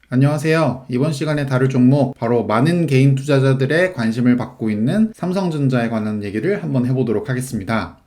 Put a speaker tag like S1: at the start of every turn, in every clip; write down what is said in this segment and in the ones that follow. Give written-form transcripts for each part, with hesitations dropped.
S1: 안녕하세요. 이번 시간에 다룰 종목 바로 많은 개인 투자자들의 관심을 받고 있는 삼성전자에 관한 얘기를 한번 해보도록 하겠습니다.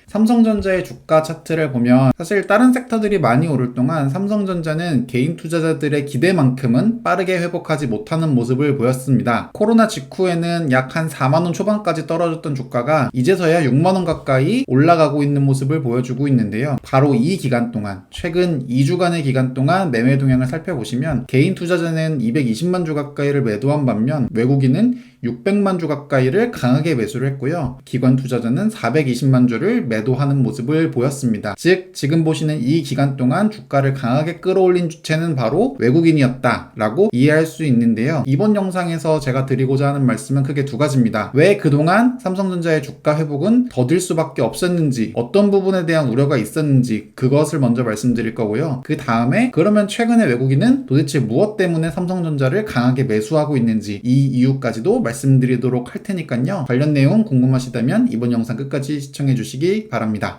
S1: 삼성전자의 주가 차트를 보면 사실 다른 섹터들이 많이 오를 동안 삼성전자는 개인 투자자들의 기대만큼은 빠르게 회복하지 못하는 모습을 보였습니다. 코로나 직후에는 약 한 4만원 초반까지 떨어졌던 주가가 이제서야 6만원 가까이 올라가고 있는 모습을 보여주고 있는데요. 바로 이 기간 동안, 최근 2주간의 기간 동안 매매 동향을 살펴보시면 개인 투자자는 220만 주 가까이를 매도한 반면 외국인은 600만 주 가까이를 강하게 매수를 했고요. 기관 투자자는 420만 주를 매도하는 모습을 보였습니다. 즉 지금 보시는 이 기간 동안 주가를 강하게 끌어올린 주체는 바로 외국인이었다라고 이해할 수 있는데요. 이번 영상에서 제가 드리고자 하는 말씀은 크게 두 가지입니다. 왜 그동안 삼성전자의 주가 회복은 더딜 수밖에 없었는지, 어떤 부분에 대한 우려가 있었는지 그것을 먼저 말씀드릴 거고요. 그 다음에 그러면 최근에 외국인은 도대체 무엇 때문에 삼성전자를 강하게 매수하고 있는지 이 이유까지도 말씀드리도록 할 테니까요. 관련 내용 궁금하시다면 이번 영상 끝까지 시청해 주시기 바랍니다.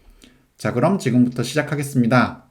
S1: 자, 그럼 지금부터 시작하겠습니다.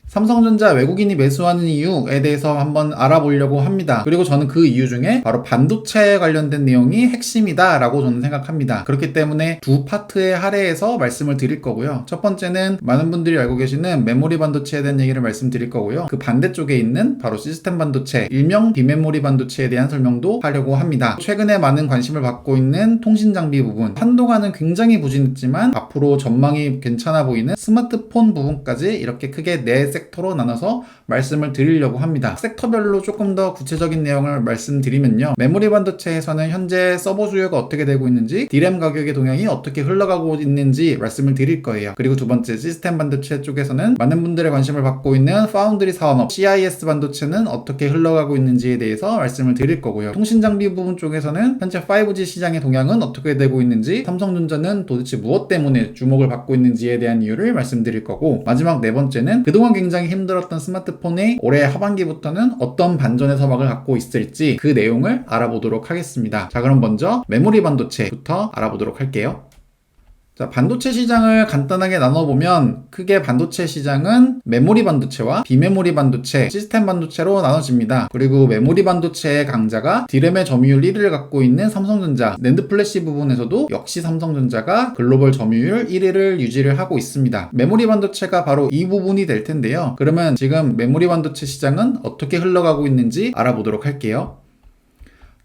S1: 삼성전자 외국인이 매수하는 이유에 대해서 한번 알아보려고 합니다. 그리고 저는 그 이유 중에 바로 반도체에 관련된 내용이 핵심이다 라고 저는 생각합니다. 그렇기 때문에 두 파트에 할애해서 말씀을 드릴 거고요. 첫 번째는 많은 분들이 알고 계시는 메모리 반도체에 대한 얘기를 말씀드릴 거고요. 그 반대쪽에 있는 바로 시스템 반도체, 일명 비메모리 반도체에 대한 설명도 하려고 합니다. 최근에 많은 관심을 받고 있는 통신 장비 부분, 한동안은 굉장히 부진했지만 앞으로 전망이 괜찮아 보이는 스마트폰 부분까지 이렇게 크게 네 섹터로 나눠서 말씀을 드리려고 합니다. 섹터별로 조금 더 구체적인 내용을 말씀드리면요. 메모리 반도체에서는 현재 서버 수요가 어떻게 되고 있는지, DRAM 가격의 동향이 어떻게 흘러가고 있는지 말씀을 드릴 거예요. 그리고 두 번째 시스템 반도체 쪽에서는 많은 분들의 관심을 받고 있는 파운드리 산업, CIS 반도체는 어떻게 흘러가고 있는지에 대해서 말씀을 드릴 거고요. 통신 장비 부분 쪽에서는 현재 5G 시장의 동향은 어떻게 되고 있는지, 삼성전자는 도대체 무엇 때문에 주목을 받고 있는지에 대한 이유를 말씀드릴 거고, 마지막 네 번째는 그동안 굉장히 힘들었던 스마트폰이 올해 하반기부터는 어떤 반전의 서막을 갖고 있을지 그 내용을 알아보도록 하겠습니다. 자, 그럼 먼저 메모리 반도체부터 알아보도록 할게요. 자, 반도체 시장을 간단하게 나눠보면 크게 반도체 시장은 메모리 반도체와 비메모리 반도체, 시스템 반도체로 나눠집니다. 그리고 메모리 반도체의 강자가 DRAM의 점유율 1위를 갖고 있는 삼성전자, 낸드 플래시 부분에서도 역시 삼성전자가 글로벌 점유율 1위를 유지를 하고 있습니다. 메모리 반도체가 바로 이 부분이 될 텐데요. 그러면 지금 메모리 반도체 시장은 어떻게 흘러가고 있는지 알아보도록 할게요.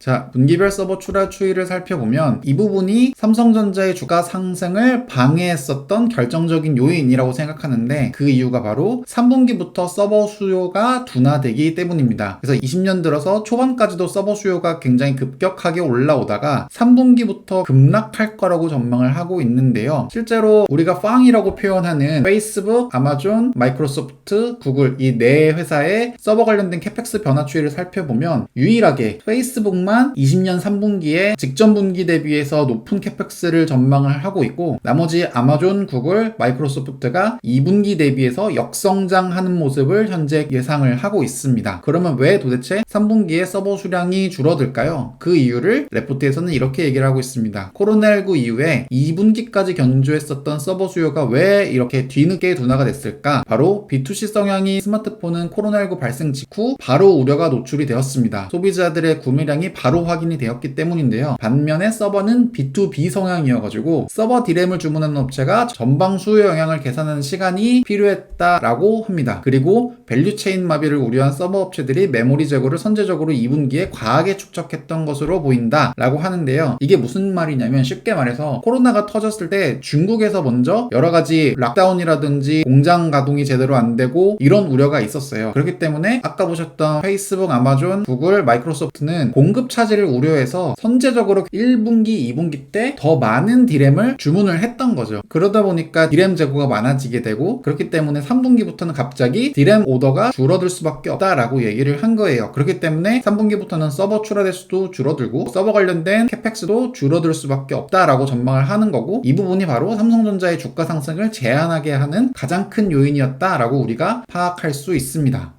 S1: 자, 분기별 서버 출하 추이를 살펴보면 이 부분이 삼성전자의 주가 상승을 방해했었던 결정적인 요인이라고 생각하는데 그 이유가 바로 3분기부터 서버 수요가 둔화되기 때문입니다. 그래서 20년 들어서 초반까지도 서버 수요가 굉장히 급격하게 올라오다가 3분기부터 급락할 거라고 전망을 하고 있는데요. 실제로 우리가 팡이라고 표현하는 페이스북, 아마존, 마이크로소프트, 구글 이 네 회사의 서버 관련된 캐펙스 변화 추이를 살펴보면 유일하게 페이스북만 20년 3분기에 직전 분기 대비해서 높은 캐펙스를 전망을 하고 있고 나머지 아마존, 구글, 마이크로소프트가 2분기 대비해서 역성장하는 모습을 현재 예상을 하고 있습니다. 그러면 왜 도대체 3분기에 서버 수량이 줄어들까요? 그 이유를 레포트에서는 이렇게 얘기를 하고 있습니다. 코로나19 이후에 2분기까지 견조했었던 서버 수요가 왜 이렇게 뒤늦게 둔화가 됐을까? 바로 B2C 성향이 스마트폰은 코로나19 발생 직후 바로 우려가 노출이 되었습니다. 소비자들의 구매량이 바로 확인이 되었기 때문인데요. 반면에 서버는 B2B 성향이어가지고 서버 DRAM을 주문하는 업체가 전방 수요 영향을 계산하는 시간이 필요했다라고 합니다. 그리고 밸류체인 마비를 우려한 서버 업체들이 메모리 재고를 선제적으로 2분기에 과하게 축적했던 것으로 보인다라고 하는데요. 이게 무슨 말이냐면 쉽게 말해서 코로나가 터졌을 때 중국에서 먼저 여러 가지 락다운이라든지 공장 가동이 제대로 안 되고 이런 우려가 있었어요. 그렇기 때문에 아까 보셨던 페이스북, 아마존, 구글, 마이크로소프트는 공급 차질을 우려해서 선제적으로 1분기, 2분기 때 더 많은 DRAM을 주문을 했던 거죠. 그러다 보니까 DRAM 재고가 많아지게 되고 그렇기 때문에 3분기부터는 갑자기 DRAM 오더가 줄어들 수밖에 없다라고 얘기를 한 거예요. 그렇기 때문에 3분기부터는 서버 출하 대수도 줄어들고 서버 관련된 캐펙스도 줄어들 수밖에 없다라고 전망을 하는 거고 이 부분이 바로 삼성전자의 주가 상승을 제한하게 하는 가장 큰 요인이었다라고 우리가 파악할 수 있습니다.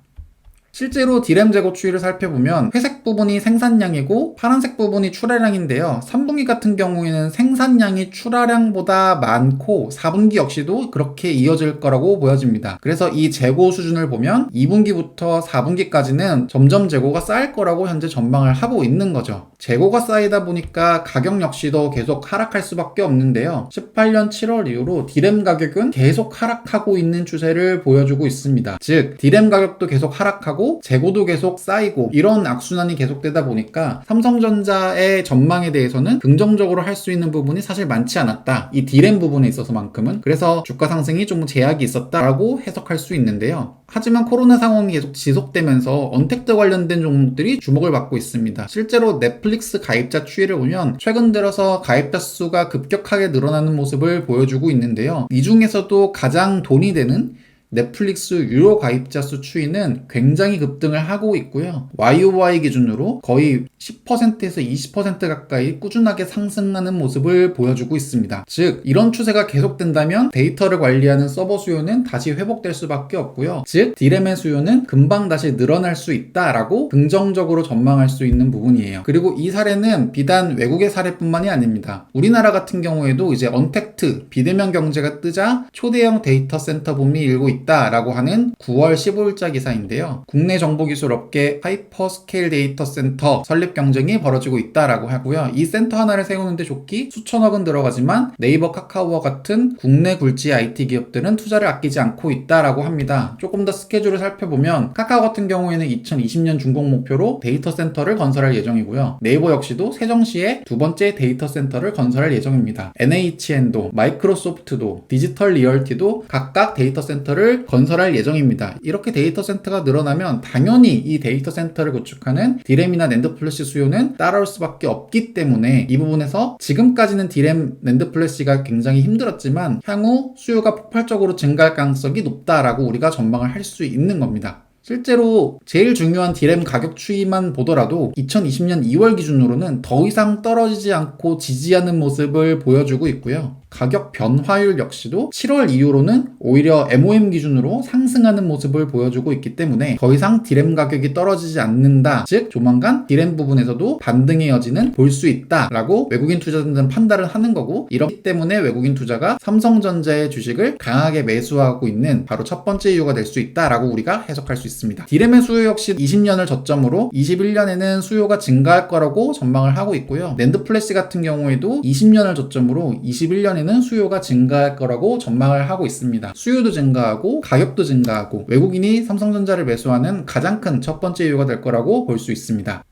S1: 실제로 D램 재고 추이를 살펴보면 회색 부분이 생산량이고 파란색 부분이 출하량인데요. 3분기 같은 경우에는 생산량이 출하량보다 많고 4분기 역시도 그렇게 이어질 거라고 보여집니다. 그래서 이 재고 수준을 보면 2분기부터 4분기까지는 점점 재고가 쌓일 거라고 현재 전망을 하고 있는 거죠. 재고가 쌓이다 보니까 가격 역시도 계속 하락할 수밖에 없는데요. 18년 7월 이후로 D램 가격은 계속 하락하고 있는 추세를 보여주고 있습니다. 즉 D램 가격도 계속 하락하고 재고도 계속 쌓이고 이런 악순환이 계속되다 보니까 삼성전자의 전망에 대해서는 긍정적으로 할 수 있는 부분이 사실 많지 않았다. 이 D램 부분에 있어서만큼은. 그래서 주가 상승이 좀 제약이 있었다라고 해석할 수 있는데요. 하지만 코로나 상황이 계속 지속되면서 언택트 관련된 종목들이 주목을 받고 있습니다. 실제로 넷플릭스 가입자 추이를 보면 최근 들어서 가입자 수가 급격하게 늘어나는 모습을 보여주고 있는데요. 이 중에서도 가장 돈이 되는 넷플릭스 유료 가입자 수 추이는 굉장히 급등을 하고 있고요. YOY 기준으로 거의 10%에서 20% 가까이 꾸준하게 상승하는 모습을 보여주고 있습니다. 즉 이런 추세가 계속된다면 데이터를 관리하는 서버 수요는 다시 회복될 수밖에 없고요. 즉 D램의 수요는 금방 다시 늘어날 수 있다라고 긍정적으로 전망할 수 있는 부분이에요. 그리고 이 사례는 비단 외국의 사례뿐만이 아닙니다. 우리나라 같은 경우에도 이제 언택트, 비대면 경제가 뜨자 초대형 데이터 센터 붐이 일고 있다라고 하는 9월 15일자 기사인데요. 국내 정보기술업계 하이퍼스케일 데이터 센터 설립 경쟁이 벌어지고 있다라고 하고요. 이 센터 하나를 세우는데 좋기 수천억은 들어가지만 네이버, 카카오와 같은 국내 굴지 IT 기업들은 투자를 아끼지 않고 있다라고 합니다. 조금 더 스케줄을 살펴보면 카카오 같은 경우에는 2020년 준공 목표로 데이터 센터를 건설할 예정이고요. 네이버 역시도 세종시에 두 번째 데이터 센터를 건설할 예정입니다. NHN도 마이크로소프트도 디지털 리얼티도 각각 데이터 센터를 건설할 예정입니다. 이렇게 데이터 센터가 늘어나면 당연히 이 데이터 센터를 구축하는 D램이나 낸드 플래시 수요는 따라올 수밖에 없기 때문에 이 부분에서 지금까지는 D램 낸드 플래시가 굉장히 힘들었지만 향후 수요가 폭발적으로 증가할 가능성이 높다라고 우리가 전망을 할 수 있는 겁니다. 실제로 제일 중요한 D램 가격 추이만 보더라도 2020년 2월 기준으로는 더 이상 떨어지지 않고 지지하는 모습을 보여주고 있고요. 가격 변화율 역시도 7월 이후로는 오히려 MOM 기준으로 상승하는 모습을 보여주고 있기 때문에 더 이상 D램 가격이 떨어지지 않는다. 즉 조만간 D램 부분에서도 반등의 여지는 볼 수 있다라고 외국인 투자자들은 판단을 하는 거고, 이렇기 때문에 외국인 투자가 삼성전자의 주식을 강하게 매수하고 있는 바로 첫 번째 이유가 될 수 있다라고 우리가 해석할 수 있습니다. D램의 수요 역시 20년을 저점으로 21년에는 수요가 증가할 거라고 전망을 하고 있고요. 낸드 플래시 같은 경우에도 20년을 저점으로 21년에는 수요가 증가할 거라고 전망을 하고 있습니다. 수요도 증가하고 가격도 증가하고 외국인이 삼성전자를 매수하는 가장 큰 첫 번째 이유가 될 거라고 볼 수 있습니다.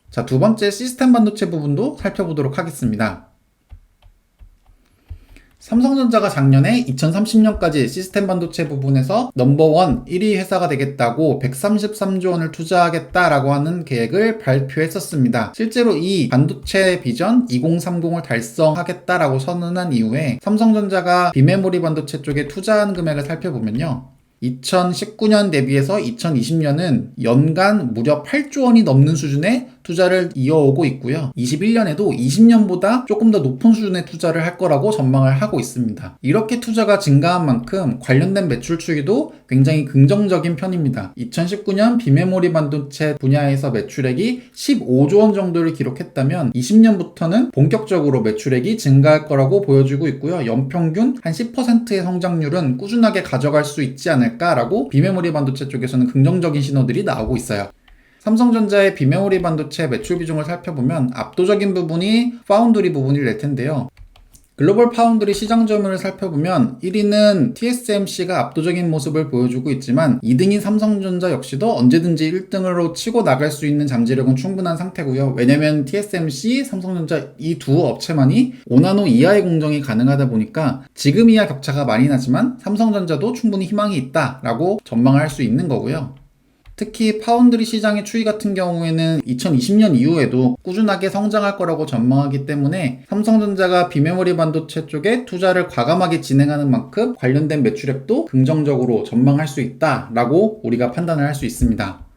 S1: 자, 두 번째 시스템 반도체 부분도 살펴보도록 하겠습니다. 삼성전자가 작년에 2030년까지 시스템 반도체 부분에서 넘버원 1위 회사가 되겠다고 133조 원을 투자하겠다라고 하는 계획을 발표했었습니다. 실제로 이 반도체 비전 2030을 달성하겠다라고 선언한 이후에 삼성전자가 비메모리 반도체 쪽에 투자한 금액을 살펴보면요. 2019년 대비해서 2020년은 연간 무려 8조 원이 넘는 수준의 투자를 이어오고 있고요. 21년에도 20년보다 조금 더 높은 수준의 투자를 할 거라고 전망을 하고 있습니다. 이렇게 투자가 증가한 만큼 관련된 매출 추이도 굉장히 긍정적인 편입니다. 2019년 비메모리 반도체 분야에서 매출액이 15조 원 정도를 기록했다면 20년부터는 본격적으로 매출액이 증가할 거라고 보여지고 있고요. 연평균 한 10%의 성장률은 꾸준하게 가져갈 수 있지 않을까라고 비메모리 반도체 쪽에서는 긍정적인 신호들이 나오고 있어요. 삼성전자의 비메모리 반도체 매출 비중을 살펴보면 압도적인 부분이 파운드리 부분이 될 텐데요. 글로벌 파운드리 시장 점유율을 살펴보면 1위는 TSMC가 압도적인 모습을 보여주고 있지만 2등인 삼성전자 역시도 언제든지 1등으로 치고 나갈 수 있는 잠재력은 충분한 상태고요. 왜냐면 TSMC, 삼성전자 이 두 업체만이 5나노 이하의 공정이 가능하다 보니까 지금이야 격차가 많이 나지만 삼성전자도 충분히 희망이 있다라고 전망할 수 있는 거고요. 특히 파운드리 시장의 추이 같은 경우에는 2020년 이후에도 꾸준하게 성장할 거라고 전망하기 때문에 삼성전자가 비메모리 반도체 쪽에 투자를 과감하게 진행하는 만큼 관련된 매출액도 긍정적으로 전망할 수 있다라고 우리가 판단을 할 수 있습니다.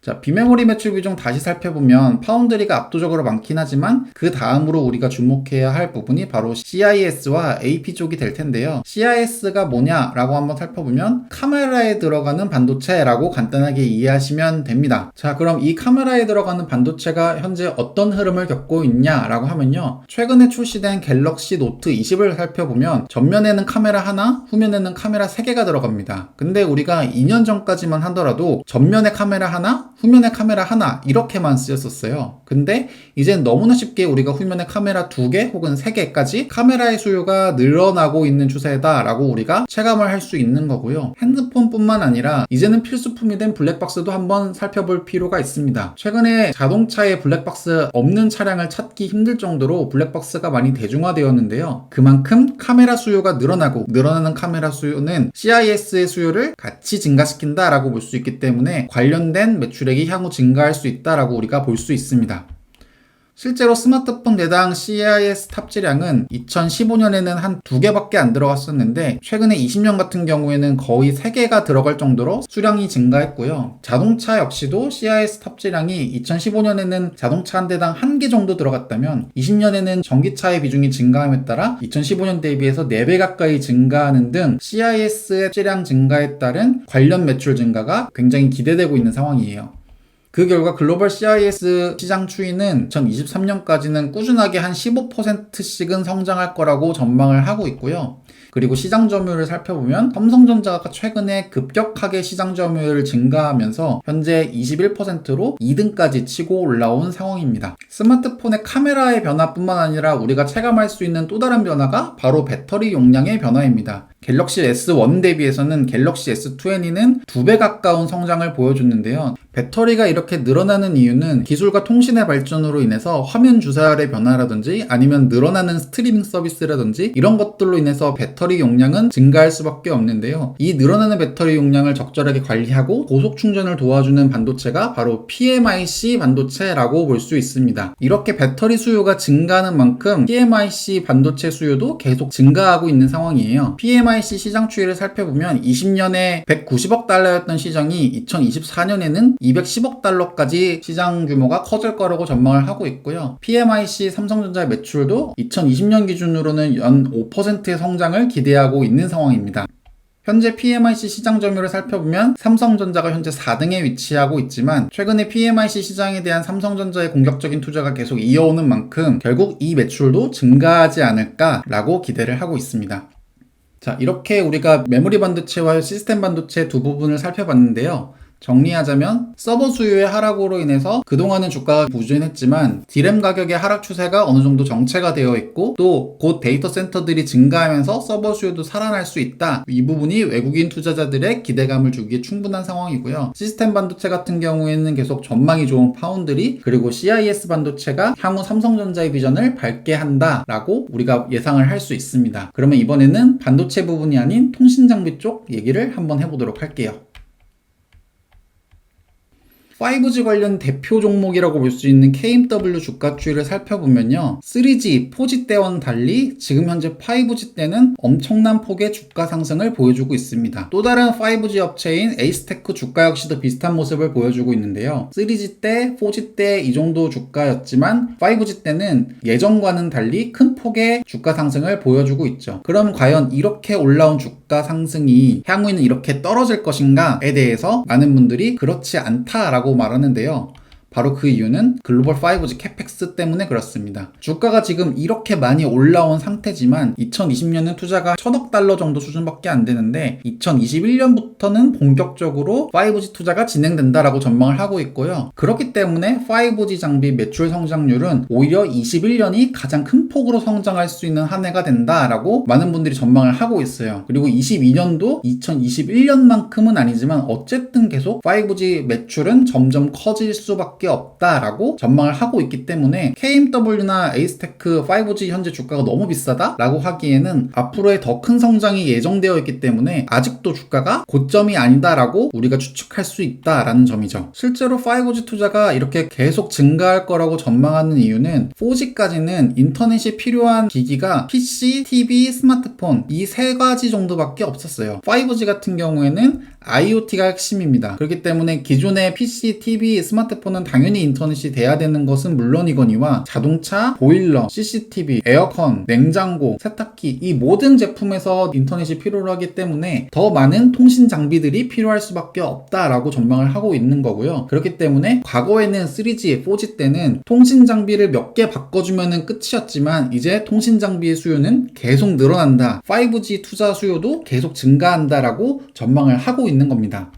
S1: 자, 비메모리 매출 비중 다시 살펴보면 파운드리가 압도적으로 많긴 하지만 그 다음으로 우리가 주목해야 할 부분이 바로 CIS와 AP 쪽이 될 텐데요. CIS가 뭐냐라고 한번 살펴보면 카메라에 들어가는 반도체라고 간단하게 이해하시면 됩니다. 자, 그럼 이 카메라에 들어가는 반도체가 현재 어떤 흐름을 겪고 있냐라고 하면요. 최근에 출시된 갤럭시 노트 20을 살펴보면 전면에는 카메라 하나, 후면에는 카메라 3개가 들어갑니다. 근데 우리가 2년 전까지만 하더라도 전면에 카메라 하나, 후면에 카메라 하나 이렇게만 쓰였었어요. 근데 이젠 너무나 쉽게 우리가 후면에 카메라 2개 혹은 3개까지 카메라의 수요가 늘어나고 있는 추세다 라고 우리가 체감을 할 수 있는 거고요. 핸드폰뿐만 아니라 이제는 필수품이 된 블랙박스도 한번 살펴볼 필요가 있습니다. 최근에 자동차에 블랙박스 없는 차량을 찾기 힘들 정도로 블랙박스가 많이 대중화되었는데요. 그만큼 카메라 수요가 늘어나고 늘어나는 카메라 수요는 CIS의 수요를 같이 증가시킨다 라고 볼 수 있기 때문에 관련된 매출액이 향후 증가할 수 있다라고 우리가 볼 수 있습니다. 실제로 스마트폰 대당 CIS 탑재량은 2015년에는 한 2개밖에 안 들어갔었는데 최근에 20년 같은 경우에는 거의 3개가 들어갈 정도로 수량이 증가했고요. 자동차 역시도 CIS 탑재량이 2015년에는 자동차 한 대당 1개 정도 들어갔다면 20년에는 전기차의 비중이 증가함에 따라 2015년 대비해서 4배 가까이 증가하는 등 CIS의 탑재량 증가에 따른 관련 매출 증가가 굉장히 기대되고 있는 상황이에요. 그 결과 글로벌 CIS 시장 추이는 2023년까지는 꾸준하게 한 15%씩은 성장할 거라고 전망을 하고 있고요. 그리고 시장 점유율을 살펴보면 삼성전자가 최근에 급격하게 시장 점유율을 증가하면서 현재 21%로 2등까지 치고 올라온 상황입니다. 스마트폰의 카메라의 변화뿐만 아니라 우리가 체감할 수 있는 또 다른 변화가 바로 배터리 용량의 변화입니다. 갤럭시 S1 대비해서는 갤럭시 S20는 2배 가까운 성장을 보여줬는데요. 배터리가 이렇게 늘어나는 이유는 기술과 통신의 발전으로 인해서 화면 주사열의 변화라든지 아니면 늘어나는 스트리밍 서비스라든지 이런 것들로 인해서 배터리 용량은 증가할 수밖에 없는데요. 이 늘어나는 배터리 용량을 적절하게 관리하고 고속 충전을 도와주는 반도체가 바로 PMIC 반도체라고 볼 수 있습니다. 이렇게 배터리 수요가 증가하는 만큼 PMIC 반도체 수요도 계속 증가하고 있는 상황이에요. PMIC 시장 추이를 살펴보면 20년에 190억 달러였던 시장이 2024년에는 210억 달러까지 시장 규모가 커질 거라고 전망을 하고 있고요. PMIC 삼성전자 매출도 2020년 기준으로는 연 5%의 성장을 기대하고 있는 상황입니다. 현재 PMIC 시장 점유율을 살펴보면 삼성전자가 현재 4등에 위치하고 있지만 최근에 PMIC 시장에 대한 삼성전자의 공격적인 투자가 계속 이어오는 만큼 결국 이 매출도 증가하지 않을까라고 기대를 하고 있습니다. 자, 이렇게 우리가 메모리 반도체와 시스템 반도체 두 부분을 살펴봤는데요. 정리하자면 서버 수요의 하락으로 인해서 그동안은 주가가 부진했지만 D램 가격의 하락 추세가 어느 정도 정체가 되어 있고 또 곧 데이터 센터들이 증가하면서 서버 수요도 살아날 수 있다. 이 부분이 외국인 투자자들의 기대감을 주기에 충분한 상황이고요. 시스템 반도체 같은 경우에는 계속 전망이 좋은 파운드리 그리고 CIS 반도체가 향후 삼성전자의 비전을 밝게 한다라고 우리가 예상을 할 수 있습니다. 그러면 이번에는 반도체 부분이 아닌 통신 장비 쪽 얘기를 한번 해보도록 할게요. 5G 관련 대표 종목이라고 볼 수 있는 KMW 주가 추이를 살펴보면요. 3G, 4G 때와는 달리 지금 현재 5G 때는 엄청난 폭의 주가 상승을 보여주고 있습니다. 또 다른 5G 업체인 에이스테크 주가 역시도 비슷한 모습을 보여주고 있는데요. 3G 때, 4G 때 이 정도 주가였지만 5G 때는 예전과는 달리 큰 폭의 주가 상승을 보여주고 있죠. 그럼 과연 이렇게 올라온 주가 상승이 향후에는 이렇게 떨어질 것인가에 대해서 많은 분들이 그렇지 않다라고 말하는데요. 바로 그 이유는 글로벌 5G 캐펙스 때문에 그렇습니다. 주가가 지금 이렇게 많이 올라온 상태지만 2020년은 투자가 1000억 달러 정도 수준밖에 안 되는데 2021년부터는 본격적으로 5G 투자가 진행된다라고 전망을 하고 있고요. 그렇기 때문에 5G 장비 매출 성장률은 오히려 21년이 가장 큰 폭으로 성장할 수 있는 한 해가 된다라고 많은 분들이 전망을 하고 있어요. 그리고 22년도 2021년만큼은 아니지만 어쨌든 계속 5G 매출은 점점 커질 수밖에 수밖에 없다라고 전망을 하고 있기 때문에 KMW나 에이스테크 5G 현재 주가가 너무 비싸다라고 하기에는 앞으로의 더 큰 성장이 예정되어 있기 때문에 아직도 주가가 고점이 아니다라고 우리가 추측할 수 있다라는 점이죠. 실제로 5G 투자가 이렇게 계속 증가할 거라고 전망하는 이유는 4G까지는 인터넷이 필요한 기기가 PC, TV, 스마트폰 이 세 가지 정도밖에 없었어요. 5G 같은 경우에는 IoT가 핵심입니다. 그렇기 때문에 기존의 PC, TV, 스마트폰은 당연히 인터넷이 돼야 되는 것은 물론이거니와 자동차, 보일러, CCTV, 에어컨, 냉장고, 세탁기 이 모든 제품에서 인터넷이 필요로 하기 때문에 더 많은 통신 장비들이 필요할 수밖에 없다라고 전망을 하고 있는 거고요. 그렇기 때문에 과거에는 3G, 4G 때는 통신 장비를 몇 개 바꿔주면 끝이었지만 이제 통신 장비의 수요는 계속 늘어난다. 5G 투자 수요도 계속 증가한다라고 전망을 하고 있는 겁니다.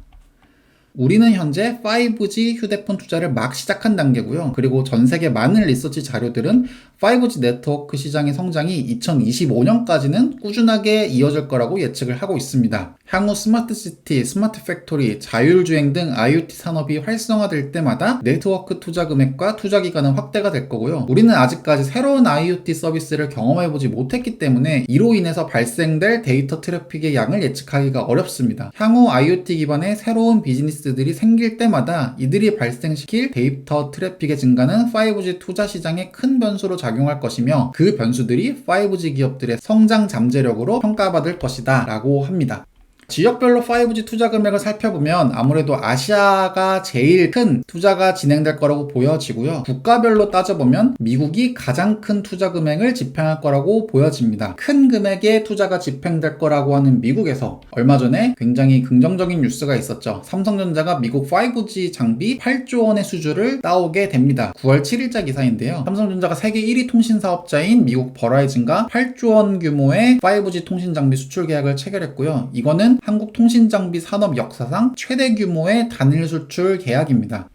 S1: 우리는 현재 5G 휴대폰 투자를 막 시작한 단계고요. 그리고 전 세계 많은 리서치 자료들은 5G 네트워크 시장의 성장이 2025년까지는 꾸준하게 이어질 거라고 예측을 하고 있습니다. 향후 스마트시티, 스마트 팩토리, 자율주행 등 IoT 산업이 활성화될 때마다 네트워크 투자 금액과 투자 기간은 확대가 될 거고요. 우리는 아직까지 새로운 IoT 서비스를 경험해보지 못했기 때문에 이로 인해서 발생될 데이터 트래픽의 양을 예측하기가 어렵습니다. 향후 IoT 기반의 새로운 비즈니스들이 생길 때마다 이들이 발생시킬 데이터 트래픽의 증가는 5G 투자 시장에 큰 변수로 작용할 것이며 그 변수들이 5G 기업들의 성장 잠재력으로 평가받을 것이다 라고 합니다. 지역별로 5G 투자 금액을 살펴보면 아무래도 아시아가 제일 큰 투자가 진행될 거라고 보여지고요. 국가별로 따져보면 미국이 가장 큰 투자 금액을 집행할 거라고 보여집니다. 큰 금액의 투자가 집행될 거라고 하는 미국에서 얼마 전에 굉장히 긍정적인 뉴스가 있었죠. 삼성전자가 미국 5G 장비 8조 원의 수주를 따오게 됩니다. 9월 7일자 기사인데요. 삼성전자가 세계 1위 통신 사업자인 미국 버라이즌과 8조 원 규모의 5G 통신 장비 수출 계약을 체결했고요. 이거는 한국 통신장비 산업 역사상 최대 규모의 단일 수출 계약입니다.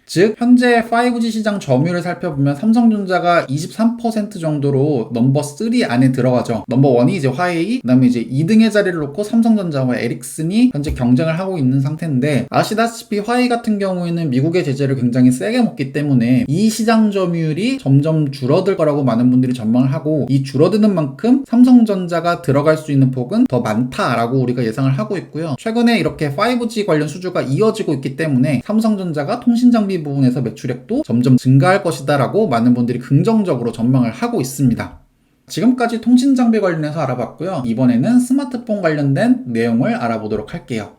S1: 즉 현재 5G 시장 점유율을 살펴보면 삼성전자가 23% 정도로 넘버 3 안에 들어가죠. 넘버 1이 이제 화웨이, 그 다음에 이제 2등의 자리를 놓고 삼성전자와 에릭슨이 현재 경쟁을 하고 있는 상태인데, 아시다시피 화웨이 같은 경우에는 미국의 제재를 굉장히 세게 먹기 때문에 이 시장 점유율이 점점 줄어들 거라고 많은 분들이 전망을 하고, 이 줄어드는 만큼 삼성전자가 들어갈 수 있는 폭은 더 많다라고 우리가 예상을 하고 있고요. 최근에 이렇게 5G 관련 수주가 이어지고 있기 때문에 삼성전자가 통신장비 부분에서 매출액도 점점 증가할 것이다 라고 많은 분들이 긍정적으로 전망을 하고 있습니다. 지금까지 통신장비 관련해서 알아봤고요. 이번에는 스마트폰 관련된 내용을 알아보도록 할게요.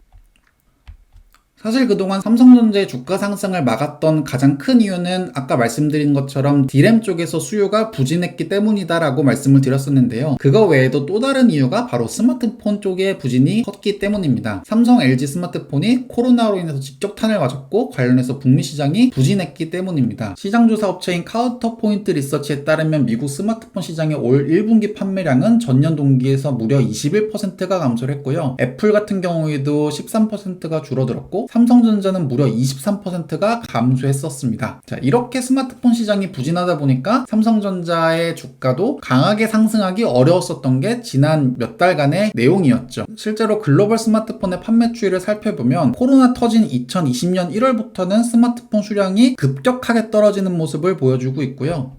S1: 사실 그동안 삼성전자의 주가 상승을 막았던 가장 큰 이유는 아까 말씀드린 것처럼 D램 쪽에서 수요가 부진했기 때문이다라고 말씀을 드렸었는데요. 그거 외에도 또 다른 이유가 바로 스마트폰 쪽의 부진이 컸기 때문입니다. 삼성, LG 스마트폰이 코로나로 인해서 직격탄을 맞았고 관련해서 북미 시장이 부진했기 때문입니다. 시장조사 업체인 카운터포인트 리서치에 따르면 미국 스마트폰 시장의 올 1분기 판매량은 전년 동기에서 무려 21%가 감소를 했고요. 애플 같은 경우에도 13%가 줄어들었고 삼성전자는 무려 23%가 감소했었습니다. 자, 이렇게 스마트폰 시장이 부진하다 보니까 삼성전자의 주가도 강하게 상승하기 어려웠었던 게 지난 몇 달간의 내용이었죠. 실제로 글로벌 스마트폰의 판매 추이를 살펴보면 코로나 터진 2020년 1월부터는 스마트폰 수량이 급격하게 떨어지는 모습을 보여주고 있고요.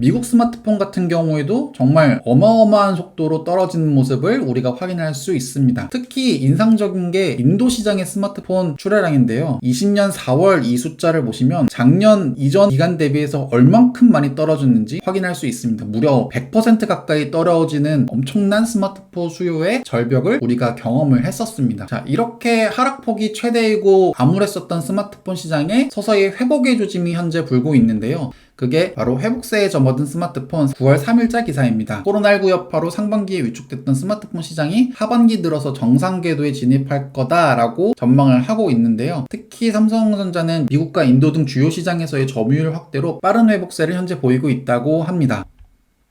S1: 미국 스마트폰 같은 경우에도 정말 어마어마한 속도로 떨어지는 모습을 우리가 확인할 수 있습니다. 특히 인상적인 게 인도 시장의 스마트폰 출하량인데요. 20년 4월 이 숫자를 보시면 작년 이전 기간 대비해서 얼만큼 많이 떨어졌는지 확인할 수 있습니다. 무려 100% 가까이 떨어지는 엄청난 스마트폰 수요의 절벽을 우리가 경험을 했었습니다. 자, 이렇게 하락폭이 최대이고 암울했었던 스마트폰 시장에 서서히 회복의 조짐이 현재 불고 있는데요. 그게 바로 회복세에 접어든 스마트폰 9월 3일자 기사입니다. 코로나19 여파로 상반기에 위축됐던 스마트폰 시장이 하반기 들어서 정상 궤도에 진입할 거다라고 전망을 하고 있는데요. 특히 삼성전자는 미국과 인도 등 주요 시장에서의 점유율 확대로 빠른 회복세를 현재 보이고 있다고 합니다.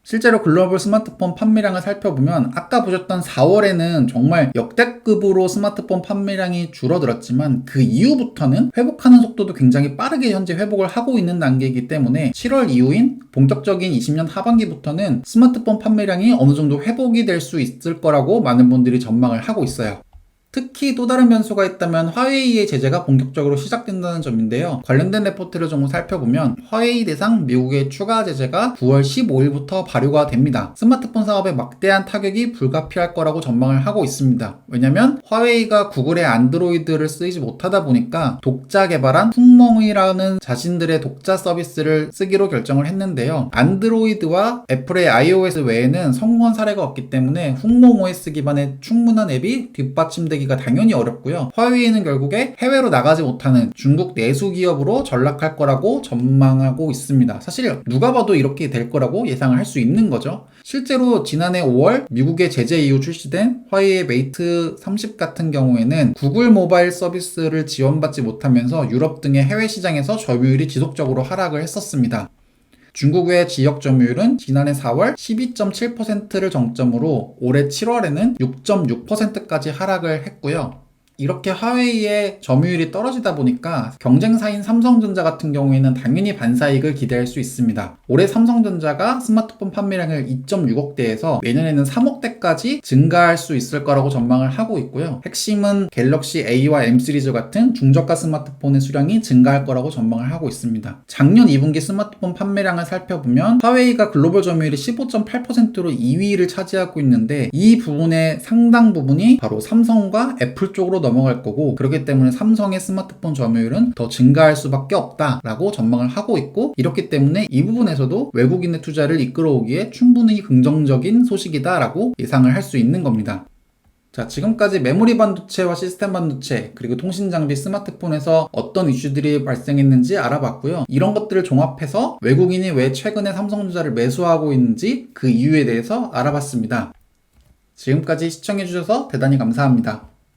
S1: 실제로 글로벌 스마트폰 판매량을 살펴보면 아까 보셨던 4월에는 정말 역대급으로 스마트폰 판매량이 줄어들었지만 그 이후부터는 회복하는 속도도 굉장히 빠르게 현재 회복을 하고 있는 단계이기 때문에 7월 이후인 본격적인 20년 하반기부터는 스마트폰 판매량이 어느 정도 회복이 될 수 있을 거라고 많은 분들이 전망을 하고 있어요. 특히 또 다른 변수가 있다면 화웨이의 제재가 본격적으로 시작된다는 점인데요. 관련된 레포트를 좀 살펴보면 화웨이 대상 미국의 추가 제재가 9월 15일부터 발효가 됩니다. 스마트폰 사업에 막대한 타격이 불가피할 거라고 전망을 하고 있습니다. 왜냐면 화웨이가 구글의 안드로이드를 쓰지 못하다 보니까 독자 개발한 쿵멍이라는 자신들의 독자 서비스를 쓰기로 결정을 했는데요. 안드로이드와 애플의 iOS 외에는 성공한 사례가 없기 때문에 쿵멍 OS 기반의 충분한 앱이 뒷받침되기가 당연히 어렵고요. 화웨이는 결국에 해외로 나가지 못하는 중국 내수 기업으로 전락할 거라고 전망하고 있습니다. 사실 누가 봐도 이렇게 될 거라고 예상을 할 수 있는 거죠. 실제로 지난해 5월 미국의 제재 이후 출시된 화웨이의 메이트 30 같은 경우에는 구글 모바일 서비스를 지원받지 못하면서 유럽 등의 해외 시장에서 점유율이 지속적으로 하락을 했었습니다. 중국의 지역 점유율은 지난해 4월 12.7%를 정점으로 올해 7월에는 6.6%까지 하락을 했고요. 이렇게 화웨이의 점유율이 떨어지다 보니까 경쟁사인 삼성전자 같은 경우에는 당연히 반사이익을 기대할 수 있습니다. 올해 삼성전자가 스마트폰 판매량을 2.6억 대에서 내년에는 3억 대까지 증가할 수 있을 거라고 전망을 하고 있고요. 핵심은 갤럭시 A와 M 시리즈 같은 중저가 스마트폰의 수량이 증가할 거라고 전망을 하고 있습니다. 작년 2분기 스마트폰 판매량을 살펴보면 화웨이가 글로벌 점유율이 15.8%로 2위를 차지하고 있는데 이 부분의 상당 부분이 바로 삼성과 애플 쪽으로 넘어갈 거고, 그렇기 때문에 삼성의 스마트폰 점유율은 더 증가할 수밖에 없다라고 전망을 하고 있고, 이렇기 때문에 이 부분에서도 외국인의 투자를 이끌어오기에 충분히 긍정적인 소식이다라고 예상을 할 수 있는 겁니다. 자, 지금까지 메모리 반도체와 시스템 반도체, 그리고 통신 장비, 스마트폰에서 어떤 이슈들이 발생했는지 알아봤고요. 이런 것들을 종합해서 외국인이 왜 최근에 삼성전자를 매수하고 있는지 그 이유에 대해서 알아봤습니다. 지금까지 시청해주셔서 대단히 감사합니다.